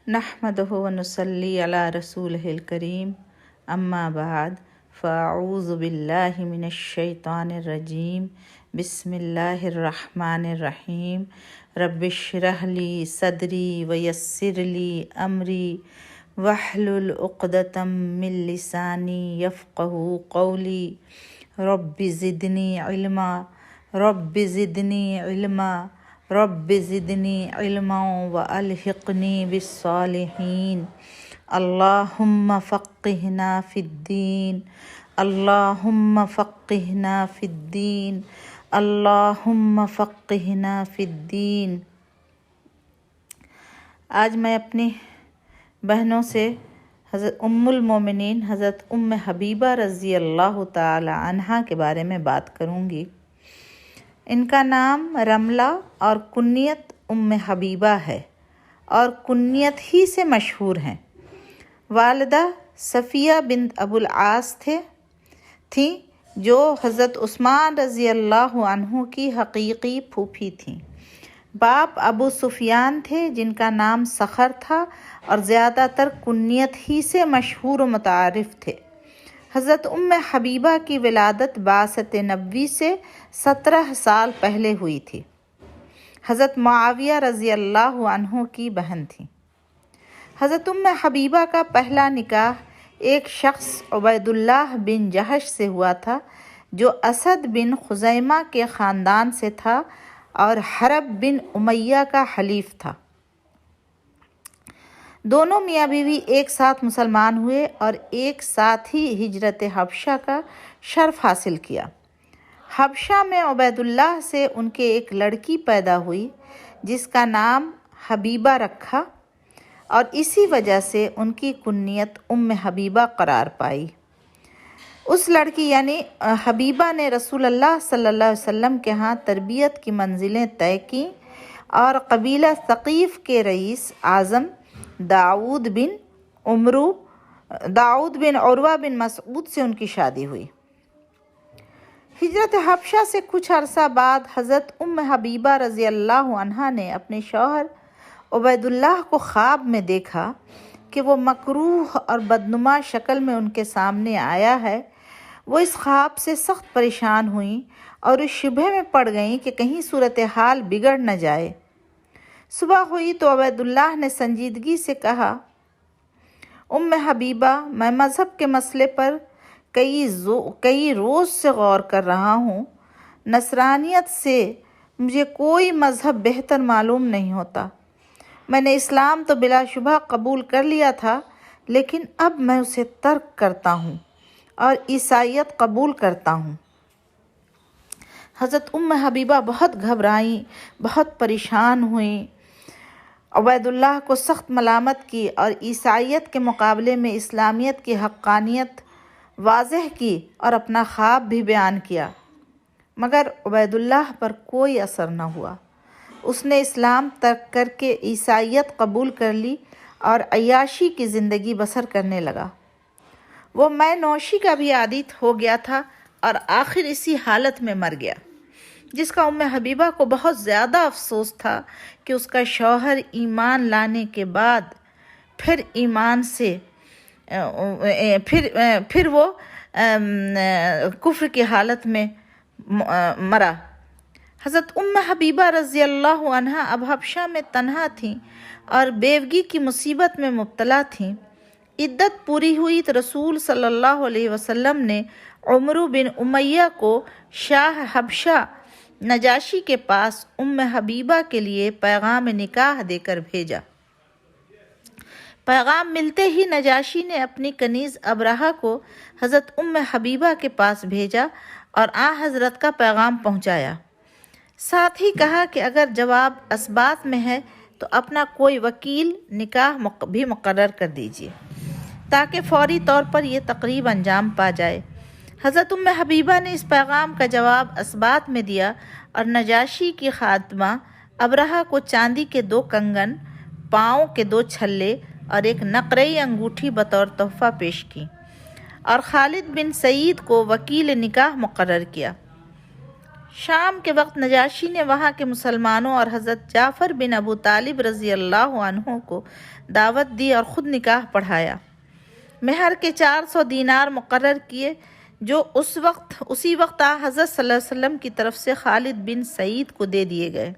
نحمدہ ونصلی علی رسولہ الکریم اما بعد فاعوذ باللہ من الشیطان الرجیم بسم اللہ الرحمن الرحیم رب اشرح لی صدری ویسر لی امری واحلل عقدۃ من لسانی یفقہوا قولی رب زدنی علما رب زدنی علما رب زدنی علما والحقنی بالصالحین اللہم فقہنا فی الدین اللہم فقہنا فی الدین اللہم فقہنا فی الدین۔ آج میں اپنی بہنوں سے حضرت ام المومنین حضرت ام حبیبہ رضی اللہ تعالی عنہا کے بارے میں بات کروں گی۔ ان کا نام رملہ اور کنیت ام حبیبہ ہے اور کنیت ہی سے مشہور ہیں۔ والدہ صفیہ بنت ابو العاص تھیں جو حضرت عثمان رضی اللہ عنہ کی حقیقی پھوپھی تھیں۔ باپ ابو سفیان تھے جن کا نام صخر تھا اور زیادہ تر کنیت ہی سے مشہور و متعارف تھے۔ حضرت ام حبیبہ کی ولادت بعثت نبوی سے 17 سال پہلے ہوئی تھی۔ حضرت معاویہ رضی اللہ عنہ کی بہن تھیں۔ حضرت ام حبیبہ کا پہلا نکاح ایک شخص عبید اللہ بن جہش سے ہوا تھا جو اسد بن خزیمہ کے خاندان سے تھا اور حرب بن امیہ کا حلیف تھا۔ دونوں میاں بیوی ایک ساتھ مسلمان ہوئے اور ایک ساتھ ہی ہجرت حبشہ کا شرف حاصل کیا۔ حبشہ میں عبید اللہ سے ان کے ایک لڑکی پیدا ہوئی جس کا نام حبیبہ رکھا اور اسی وجہ سے ان کی کنیت ام حبیبہ قرار پائی۔ اس لڑکی یعنی حبیبہ نے رسول اللہ صلی اللہ علیہ وسلم کے ہاں تربیت کی منزلیں طے کیں اور قبیلہ ثقیف کے رئیس اعظم داؤد بن عروہ بن مسعود سے ان کی شادی ہوئی۔ ہجرت حبشہ سے کچھ عرصہ بعد حضرت ام حبیبہ رضی اللہ عنہا نے اپنے شوہر عبید اللہ کو خواب میں دیکھا کہ وہ مکروہ اور بدنما شکل میں ان کے سامنے آیا ہے۔ وہ اس خواب سے سخت پریشان ہوئیں اور اس شبہ میں پڑ گئیں کہ کہیں صورتحال بگڑ نہ جائے۔ صبح ہوئی تو عبید اللہ نے سنجیدگی سے کہا، ام حبیبہ، میں مذہب کے مسئلے پر کئی روز سے غور کر رہا ہوں۔ نصرانیت سے مجھے کوئی مذہب بہتر معلوم نہیں ہوتا۔ میں نے اسلام تو بلا شبہ قبول کر لیا تھا لیکن اب میں اسے ترک کرتا ہوں اور عیسائیت قبول کرتا ہوں۔ حضرت ام حبیبہ بہت گھبرائیں، بہت پریشان ہوئیں، عبید اللہ کو سخت ملامت کی اور عیسائیت کے مقابلے میں اسلامیت کی حقانیت واضح کی اور اپنا خواب بھی بیان کیا، مگر عبید اللہ پر کوئی اثر نہ ہوا۔ اس نے اسلام ترک کر کے عیسائیت قبول کر لی اور عیاشی کی زندگی بسر کرنے لگا۔ وہ مے نوشی کا بھی عادی ہو گیا تھا اور آخر اسی حالت میں مر گیا، جس کا ام حبیبہ کو بہت زیادہ افسوس تھا کہ اس کا شوہر ایمان لانے کے بعد پھر ایمان سے پھر وہ کفر کی حالت میں مرا۔ حضرت ام حبیبہ رضی اللہ عنہا اب حبشہ میں تنہا تھیں اور بیوگی کی مصیبت میں مبتلا تھیں۔ عدت پوری ہوئی تو رسول صلی اللہ علیہ وسلم نے عمرو بن امیہ کو شاہ حبشہ نجاشی کے پاس ام حبیبہ کے لیے پیغام نکاح دے کر بھیجا۔ پیغام ملتے ہی نجاشی نے اپنی کنیز ابرہہ کو حضرت ام حبیبہ کے پاس بھیجا اور حضرت کا پیغام پہنچایا۔ ساتھ ہی کہا کہ اگر جواب اثبات میں ہے تو اپنا کوئی وکیل نکاح بھی مقرر کر دیجیے تاکہ فوری طور پر یہ تقریب انجام پا جائے۔ حضرت ام حبیبہ نے اس پیغام کا جواب اثبات میں دیا اور نجاشی کی خادمہ ابرہہ کو چاندی کے 2 کنگن، پاؤں کے 2 چھلے اور ایک نقرئی انگوٹھی بطور تحفہ پیش کی اور خالد بن سعید کو وکیل نکاح مقرر کیا۔ شام کے وقت نجاشی نے وہاں کے مسلمانوں اور حضرت جعفر بن ابو طالب رضی اللہ عنہ کو دعوت دی اور خود نکاح پڑھایا۔ مہر کے 400 دینار مقرر کیے جو اسی وقت حضرت صلی اللہ علیہ وسلم کی طرف سے خالد بن سعید کو دے دیے گئے۔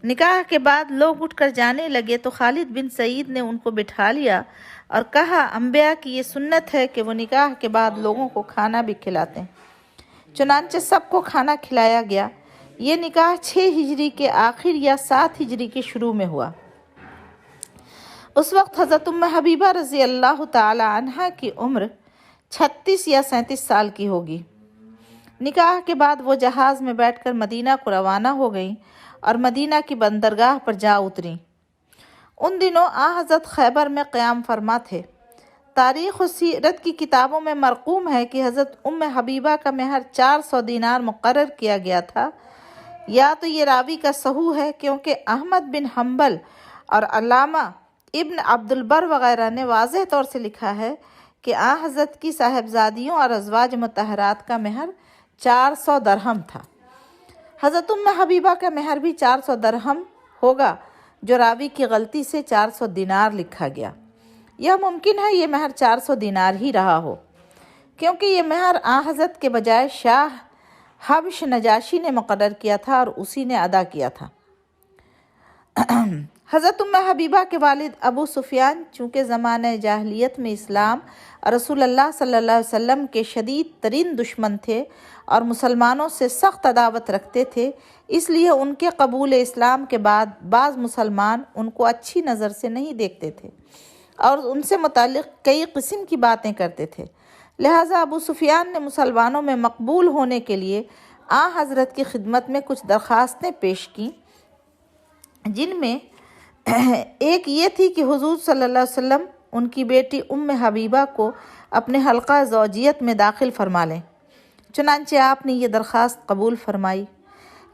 نکاح کے بعد لوگ اٹھ کر جانے لگے تو خالد بن سعید نے ان کو بٹھا لیا اور کہا، انبیاء کی یہ سنت ہے کہ وہ نکاح کے بعد لوگوں کو کھانا بھی کھلاتے ہیں۔ چنانچہ سب کو کھانا کھلایا گیا۔ یہ نکاح 6 ہجری کے آخر یا 7 ہجری کے شروع میں ہوا۔ اس وقت حضرت ام حبیبہ رضی اللہ تعالی عنہا کی عمر 36 یا 37 سال کی ہوگی۔ نکاح کے بعد وہ جہاز میں بیٹھ کر مدینہ کو روانہ ہو گئیں اور مدینہ کی بندرگاہ پر جا اتریں۔ ان دنوں حضرت خیبر میں قیام فرما تھے۔ تاریخ و سیرت کی کتابوں میں مرقوم ہے کہ حضرت ام حبیبہ کا مہر 400 دینار مقرر کیا گیا تھا۔ یا تو یہ راوی کا سہو ہے، کیونکہ احمد بن حنبل اور علامہ ابن عبد البر وغیرہ نے واضح طور سے لکھا ہے کہ حضرت کی صاحبزادیوں اور ازواج مطہرات کا مہر 400 درہم تھا۔ حضرت ام حبیبہ کا مہر بھی 400 درہم ہوگا، جو راوی کی غلطی سے 400 دینار لکھا گیا۔ یہ ممکن ہے یہ مہر 400 دینار ہی رہا ہو، کیونکہ یہ مہر حضرت کے بجائے شاہ حبش نجاشی نے مقرر کیا تھا اور اسی نے ادا کیا تھا۔ حضرت ام حبیبہ کے والد ابو سفیان چونکہ زمانہ جاہلیت میں اسلام اور رسول اللہ صلی اللہ علیہ وسلم کے شدید ترین دشمن تھے اور مسلمانوں سے سخت عداوت رکھتے تھے، اس لیے ان کے قبول اسلام کے بعد بعض مسلمان ان کو اچھی نظر سے نہیں دیکھتے تھے اور ان سے متعلق کئی قسم کی باتیں کرتے تھے۔ لہٰذا ابو سفیان نے مسلمانوں میں مقبول ہونے کے لیے حضرت کی خدمت میں کچھ درخواستیں پیش کیں، جن میں ایک یہ تھی کہ حضور صلی اللہ علیہ وسلم ان کی بیٹی ام حبیبہ کو اپنے حلقہ زوجیت میں داخل فرما لیں۔ چنانچہ آپ نے یہ درخواست قبول فرمائی،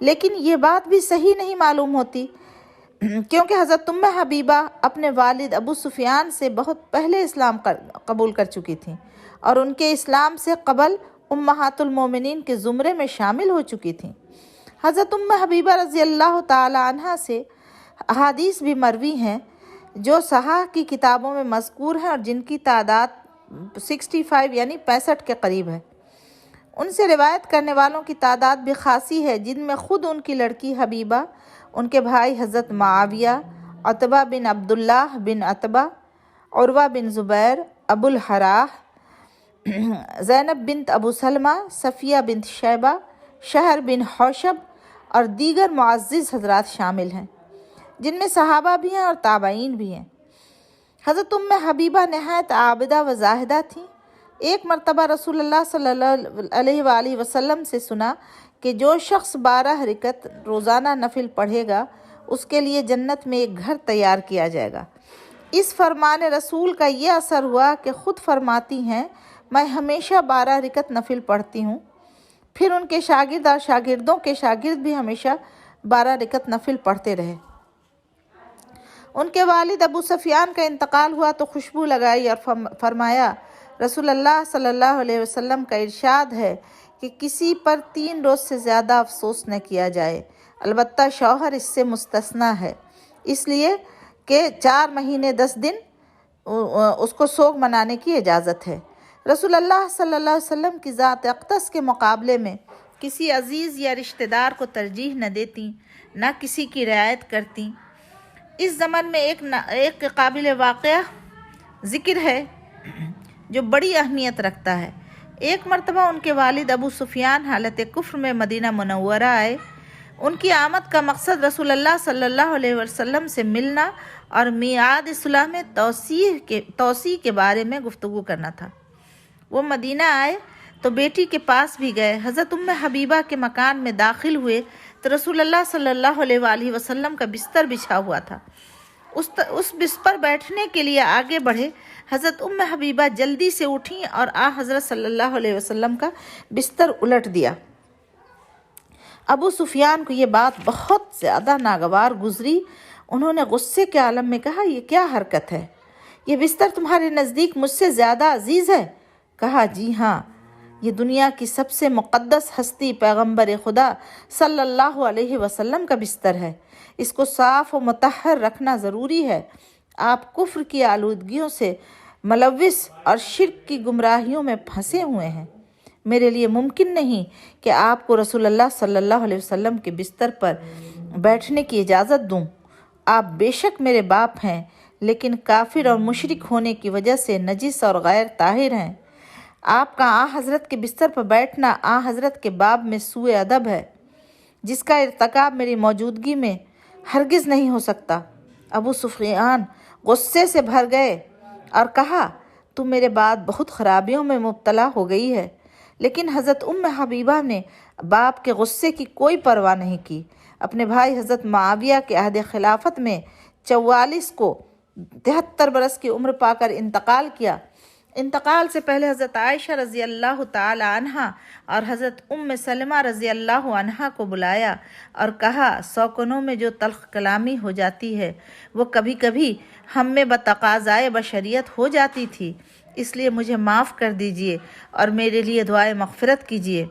لیکن یہ بات بھی صحیح نہیں معلوم ہوتی، کیونکہ حضرت ام حبیبہ اپنے والد ابو سفیان سے بہت پہلے اسلام قبول کر چکی تھیں اور ان کے اسلام سے قبل امہات المومنین کے زمرے میں شامل ہو چکی تھیں۔ حضرت ام حبیبہ رضی اللہ تعالی عنہا سے احادیث بھی مروی ہیں جو صحاح کی کتابوں میں مذکور ہیں اور جن کی تعداد 65 یعنی 65 کے قریب ہے۔ ان سے روایت کرنے والوں کی تعداد بھی خاصی ہے، جن میں خود ان کی لڑکی حبیبہ، ان کے بھائی حضرت معاویہ، عتبہ بن عبداللہ بن عتبہ، عروہ بن زبیر، ابو الحراح، زینب بنت ابو سلمہ، صفیہ بنت شیبہ، شہر بن حوشب اور دیگر معزز حضرات شامل ہیں، جن میں صحابہ بھی ہیں اور تابعین بھی ہیں۔ حضرت ام حبیبہ نہایت عابدہ و زاہدہ تھیں۔ ایک مرتبہ رسول اللہ صلی اللہ علیہ وآلہ وسلم سے سنا کہ جو شخص 12 رکعت روزانہ نفل پڑھے گا اس کے لیے جنت میں ایک گھر تیار کیا جائے گا۔ اس فرمان رسول کا یہ اثر ہوا کہ خود فرماتی ہیں، میں ہمیشہ 12 رکعت نفل پڑھتی ہوں۔ پھر ان کے شاگرد اور شاگردوں کے شاگرد بھی ہمیشہ 12 رکعت نفل پڑھتے رہے۔ ان کے والد ابو سفیان کا انتقال ہوا تو خوشبو لگائی اور فرمایا، رسول اللہ صلی اللہ علیہ وسلم کا ارشاد ہے کہ کسی پر 3 روز سے زیادہ افسوس نہ کیا جائے، البتہ شوہر اس سے مستثنیٰ ہے، اس لیے کہ 4 مہینے 10 دن اس کو سوگ منانے کی اجازت ہے۔ رسول اللہ صلی اللہ علیہ وسلم کی ذات اقدس کے مقابلے میں کسی عزیز یا رشتہ دار کو ترجیح نہ دیتی، نہ کسی کی رعایت کرتی۔ اس زمن میں ایک قابل واقعہ ذکر ہے جو بڑی اہمیت رکھتا ہے۔ ایک مرتبہ ان کے والد ابو سفیان حالت کفر میں مدینہ منورہ آئے۔ ان کی آمد کا مقصد رسول اللہ صلی اللہ علیہ وسلم سے ملنا اور میعاد صلح میں توسیع کے بارے میں گفتگو کرنا تھا۔ وہ مدینہ آئے تو بیٹی کے پاس بھی گئے۔ حضرت ام حبیبہ کے مکان میں داخل ہوئے تو رسول اللہ صلی اللہ علیہ وآلہ وسلم کا بستر بچھا ہوا تھا۔ اس بستر پر بیٹھنے کے لیے آگے بڑھے۔ حضرت ام حبیبہ جلدی سے اٹھیں اور حضرت صلی اللہ علیہ وسلم کا بستر الٹ دیا۔ ابو سفیان کو یہ بات بہت زیادہ ناگوار گزری۔ انہوں نے غصے کے عالم میں کہا، یہ کیا حرکت ہے؟ یہ بستر تمہارے نزدیک مجھ سے زیادہ عزیز ہے؟ کہا، جی ہاں، یہ دنیا کی سب سے مقدس ہستی پیغمبر خدا صلی اللہ علیہ وسلم کا بستر ہے، اس کو صاف و مطہر رکھنا ضروری ہے۔ آپ کفر کی آلودگیوں سے ملوث اور شرک کی گمراہیوں میں پھنسے ہوئے ہیں۔ میرے لیے ممکن نہیں کہ آپ کو رسول اللہ صلی اللہ علیہ وسلم کے بستر پر بیٹھنے کی اجازت دوں۔ آپ بے شک میرے باپ ہیں، لیکن کافر اور مشرک ہونے کی وجہ سے نجس اور غیر طاہر ہیں۔ آپ کا آن حضرت کے بستر پر بیٹھنا آن حضرت کے باب میں سوء ادب ہے، جس کا ارتکاب میری موجودگی میں ہرگز نہیں ہو سکتا۔ ابو سفیان غصے سے بھر گئے اور کہا، تو میرے بعد بہت خرابیوں میں مبتلا ہو گئی ہے۔ لیکن حضرت حبیبہ نے باپ کے غصے کی کوئی پرواہ نہیں کی۔ اپنے بھائی حضرت معاویہ کے عہد خلافت میں 44 کو 73 برس کی عمر پا کر انتقال کیا۔ انتقال سے پہلے حضرت عائشہ رضی اللہ تعالی عنہا اور حضرت سلمہ رضی اللہ عنہا کو بلایا اور کہا، سوکنوں میں جو تلخ کلامی ہو جاتی ہے وہ کبھی کبھی ہم میں بتقاضائے بشریت ہو جاتی تھی، اس لیے مجھے معاف کر دیجئے اور میرے لیے دعائے مغفرت کیجئے۔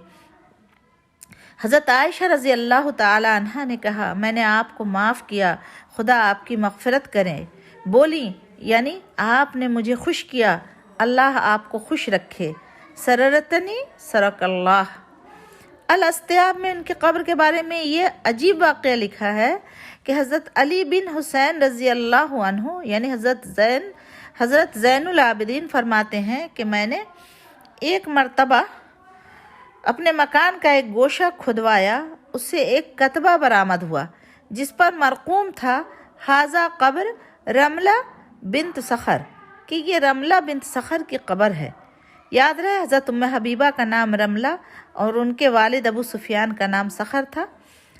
حضرت عائشہ رضی اللہ تعالی عنہا نے کہا، میں نے آپ کو معاف کیا، خدا آپ کی مغفرت کرے۔ بولیں، یعنی آپ نے مجھے خوش کیا، اللہ آپ کو خوش رکھے۔ سررتنی سرک اللہ۔ الاستیاب میں ان کی قبر کے بارے میں یہ عجیب واقعہ لکھا ہے کہ حضرت علی بن حسین رضی اللہ عنہ یعنی حضرت زین العابدین فرماتے ہیں کہ میں نے ایک مرتبہ اپنے مکان کا ایک گوشہ کھدوایا، اس سے ایک کتبہ برآمد ہوا جس پر مرقوم تھا، ھذا قبر رملہ بنت صخر، کہ یہ رملہ بنت صخر کی قبر ہے۔ یاد رہے حضرت حبیبہ کا نام رملہ اور ان کے والد ابو سفیان کا نام صخر تھا۔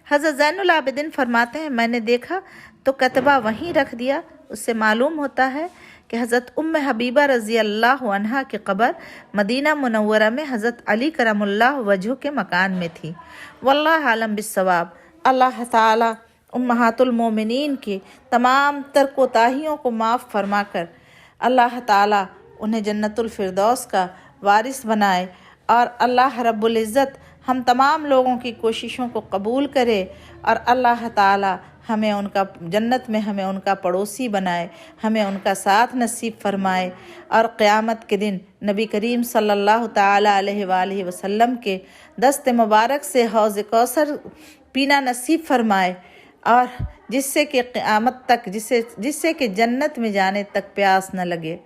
حضرت زین العابدین فرماتے ہیں، میں نے دیکھا تو کتبہ وہیں رکھ دیا۔ اس سے معلوم ہوتا ہے کہ حضرت حبیبہ رضی اللہ عنہا کی قبر مدینہ منورہ میں حضرت علی کرم اللہ وجہ کے مکان میں تھی۔ واللہ عالم بالصواب۔ اللہ تعالی امہات المومنین کی تمام تر کوتاہیوں کو معاف فرما کر اللہ تعالی انہیں جنت الفردوس کا وارث بنائے، اور اللہ رب العزت ہم تمام لوگوں کی کوششوں کو قبول کرے، اور اللہ تعالی ہمیں ان کا جنت میں ہمیں ان کا پڑوسی بنائے، ہمیں ان کا ساتھ نصیب فرمائے، اور قیامت کے دن نبی کریم صلی اللہ تعالی علیہ وآلہ وسلم کے دست مبارک سے حوض کوثر پینا نصیب فرمائے، اور جس سے کہ قیامت تک جس سے کہ جنت میں جانے تک پیاس نہ لگے۔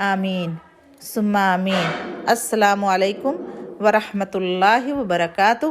آمین ثم آمین۔ السلام علیکم ورحمۃ اللہ وبرکاتہ۔